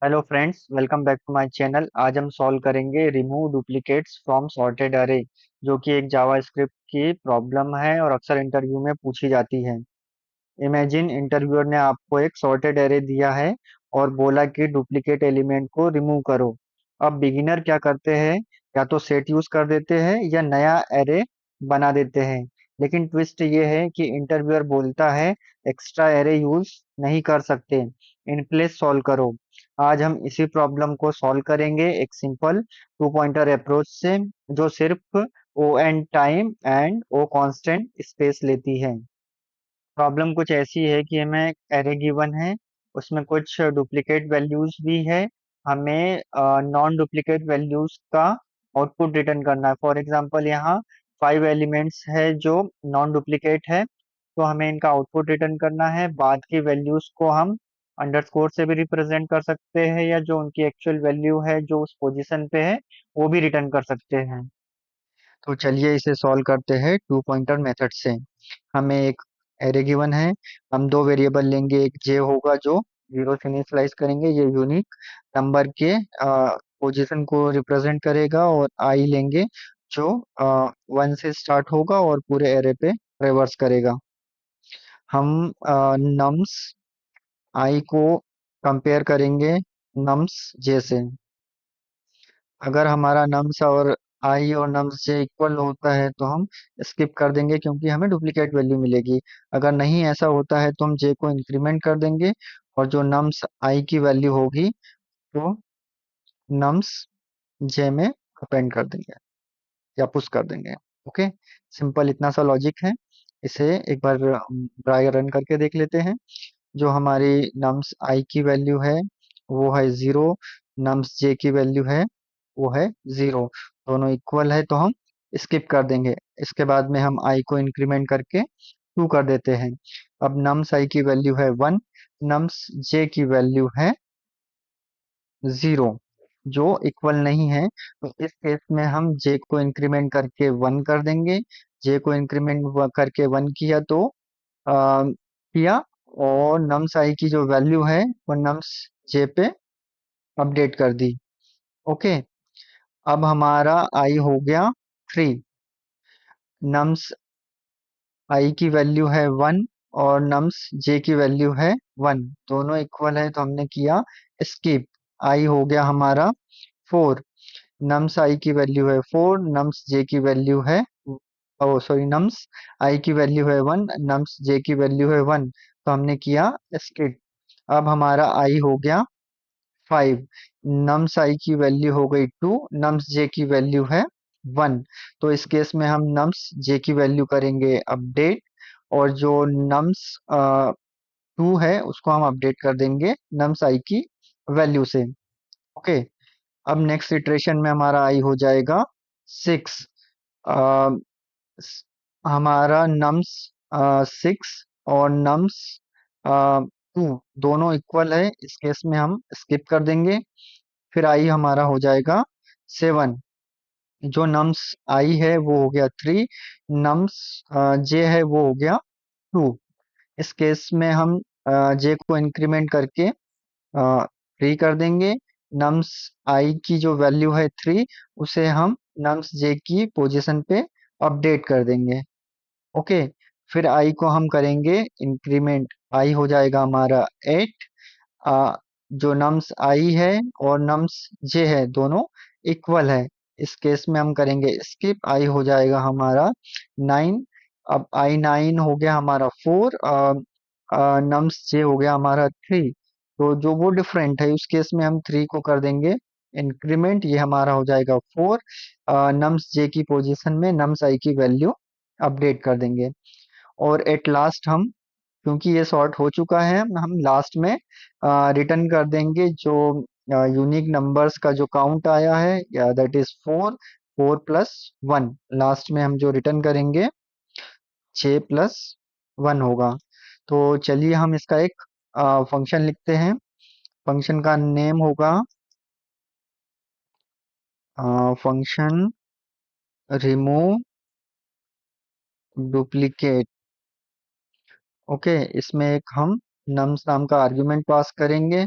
Hello friends, welcome back to my channel. आज हम solve करेंगे रिमूव डुप्लीकेट्स फ्रॉम सॉर्टेड अरे, जो कि एक जावास्क्रिप्ट की प्रॉब्लम है और अक्सर इंटरव्यू में पूछी जाती है। इमेजिन इंटरव्यूअर ने आपको एक सॉर्टेड एरे दिया है और बोला कि डुप्लीकेट एलिमेंट को रिमूव करो। अब बिगिनर क्या करते हैं? या तो सेट यूज कर देते हैं या नया एरे बना देते हैं। लेकिन ट्विस्ट ये है कि इंटरव्यूअर बोलता है एक्स्ट्रा एरे यूज नहीं कर सकते, इन प्लेस सॉल्व करो। आज हम इसी प्रॉब्लम को सॉल्व करेंगे एक सिंपल टू पॉइंटर अप्रोच से, जो सिर्फ O and time and O constant space लेती है। प्रॉब्लम कुछ ऐसी है कि हमें एरे गिवन है, उसमें कुछ डुप्लीकेट वैल्यूज भी है। हमें नॉन डुप्लीकेट वैल्यूज का आउटपुट रिटर्न करना है। फॉर एग्जांपल यहाँ 5 एलिमेंट्स है जो नॉन डुप्लीकेट है, तो हमें इनका आउटपुट रिटर्न करना है। बाद की वैल्यूज को हम अंडरस्कोर से भी रिप्रेजेंट कर सकते हैं, या जो उनकी एक्चुअल वैल्यू है जो उस पोजीशन पे है वो भी रिटर्न कर सकते हैं। तो चलिए इसे सॉल्व करते हैं टू पॉइंटर मेथड से। हमें एक एरे गिवन है, हम दो वेरिएबल लेंगे। एक जे होगा जो जीरो से इनिशियलाइज करेंगे, ये यूनिक नंबर के पोजीशन को रिप्रेजेंट करेगा, और आई लेंगे जो 1 से स्टार्ट होगा और पूरे एरे पे रिवर्स करेगा। हम नम्स आई को कंपेयर करेंगे नम्स जे से। अगर हमारा नम्स और आई और नम्स जे इक्वल होता है तो हम स्किप कर देंगे, क्योंकि हमें डुप्लीकेट वैल्यू मिलेगी। अगर नहीं ऐसा होता है तो हम जे को इंक्रीमेंट कर देंगे, और जो नम्स आई की वैल्यू होगी तो नम्स जे में अपेंड कर देंगे या पुश कर देंगे। ओके, सिंपल इतना सा लॉजिक है। इसे एक बार ट्राई रन करके देख लेते हैं। जो हमारी नम्स आई की वैल्यू है वो है 0, नम्स जे की वैल्यू है वो है 0। दोनों इक्वल है तो हम स्किप कर देंगे। इसके बाद में हम आई को इंक्रीमेंट करके 2 कर देते हैं। अब नम्स आई की वैल्यू है 1, नम्स जे की वैल्यू है 0, जो इक्वल नहीं है। तो इस केस में हम जे को इंक्रीमेंट करके 1 कर देंगे। जे को इंक्रीमेंट करके 1 किया तो किया, और नम्स आई की जो वैल्यू है वो नम्स जे पे अपडेट कर दी। ओके, अब हमारा आई हो गया 3, नम्स आई की वैल्यू है 1 और नम्स जे की वैल्यू है 1। दोनों इक्वल है तो हमने किया स्किप। आई हो गया हमारा 4, नम्स आई की वैल्यू है 4, नम्स जे की वैल्यू है ओ सॉरी नम्स आई की वैल्यू है 1, नम्स जे की वैल्यू है 1, तो हमने किया स्किप। अब हमारा आई हो गया 5, नम्स आई की वैल्यू हो गई 2, नम्स जे की वैल्यू है 1। तो इस केस में हम नम्स जे की वैल्यू करेंगे अपडेट, और जो नम्स 2 है उसको हम अपडेट कर देंगे नम्स आई की वैल्यू से। ओके, अब नेक्स्ट इटरेशन में हमारा आई हो जाएगा 6। हमारा नम्स 6 और नम्स 2 दोनों इक्वल है, इस केस में हम स्किप कर देंगे। फिर आई हमारा हो जाएगा 7। जो नम्स आई है वो हो गया 3, नम्स जे है वो हो गया 2। इस केस में हम जे को इंक्रीमेंट करके 3 कर देंगे। नम्स आई की जो वैल्यू है 3, उसे हम नम्स जे की पोजीशन पे अपडेट कर देंगे। ओके, फिर आई को हम करेंगे इंक्रीमेंट, आई हो जाएगा हमारा 8। आ, जो नम्स आई है और नम्स जे है दोनों इक्वल है, इस केस में हम करेंगे स्किप। आई हो जाएगा हमारा 9। अब आई 9 हो गया हमारा 4, नम्स जे हो गया हमारा 3। तो जो वो डिफरेंट है उस केस में हम 3 को कर देंगे इंक्रीमेंट, ये हमारा हो जाएगा 4। नम्स जे की पोजीशन में नम्स आई की वैल्यू अपडेट कर देंगे। और एट लास्ट हम, क्योंकि ये सॉर्ट हो चुका है, हम लास्ट में रिटर्न कर देंगे जो यूनिक नंबर्स का जो काउंट आया है, या दैट इज 4, 4+1। लास्ट में हम जो रिटर्न करेंगे 6+1 होगा। तो चलिए हम इसका एक फंक्शन लिखते हैं। फंक्शन का नेम होगा फंक्शन रिमूव डुप्लीकेट। ओके, इसमें एक हम नम्स नाम का आर्गुमेंट पास करेंगे,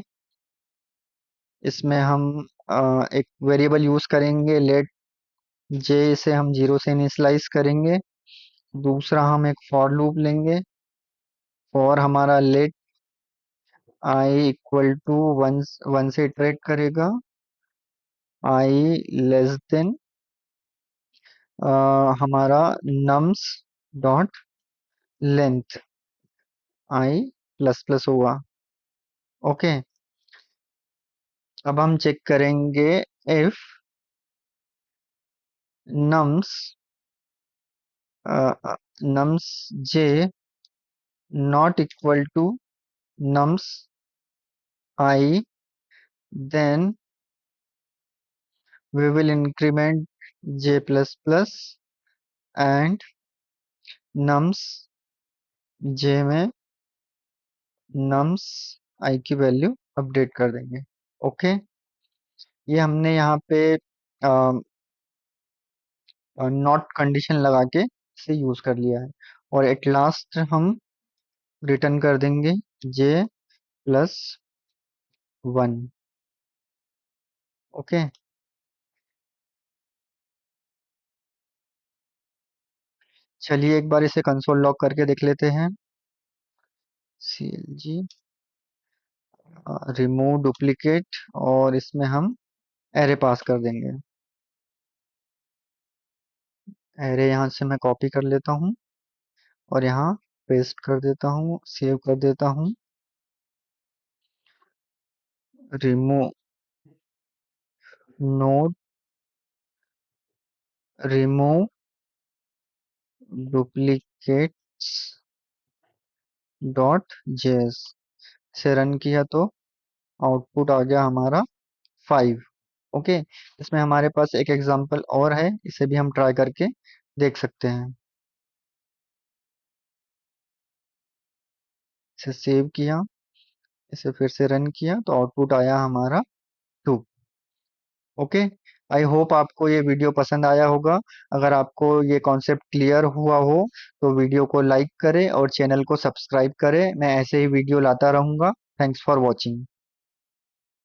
इसमें हम एक वेरिएबल यूज करेंगे लेट जे, से हम 0 से इनिशियलाइज करेंगे। दूसरा हम एक फॉर लूप लेंगे। फॉर हमारा let I equal to one, one से इटरेट करेगा। आई लेस देन हमारा nums dot length I plus plus होगा। ओके। अब हम चेक करेंगे if nums nums j not equal to nums I, then we will increment j plus plus and nums j में nums I की value update कर देंगे। Okay. ये हमने यहाँ पे नॉट कंडीशन लगा के इसे यूज कर लिया है। और एट लास्ट हम रिटर्न कर देंगे j प्लस वन। ओके। चलिए एक बार इसे कंसोल लॉग करके देख लेते हैं। CLG रिमूव डुप्लीकेट, और इसमें हम एरे पास कर देंगे। एरे यहाँ से मैं कॉपी कर लेता हूँ और यहाँ पेस्ट कर देता हूँ, सेव कर देता हूँ। Remove node remove duplicates dot JS से रन किया तो आउटपुट आ गया हमारा 5। ओके। इसमें हमारे पास एक एग्जांपल और है, इसे भी हम ट्राई करके देख सकते हैं। इसे सेव किया, इसे फिर से रन किया तो आउटपुट आया हमारा 2। ओके। आई होप आपको ये वीडियो पसंद आया होगा। अगर आपको ये कॉन्सेप्ट क्लियर हुआ हो तो वीडियो को लाइक करें और चैनल को सब्सक्राइब करें। मैं ऐसे ही वीडियो लाता रहूंगा। Thanks for watching.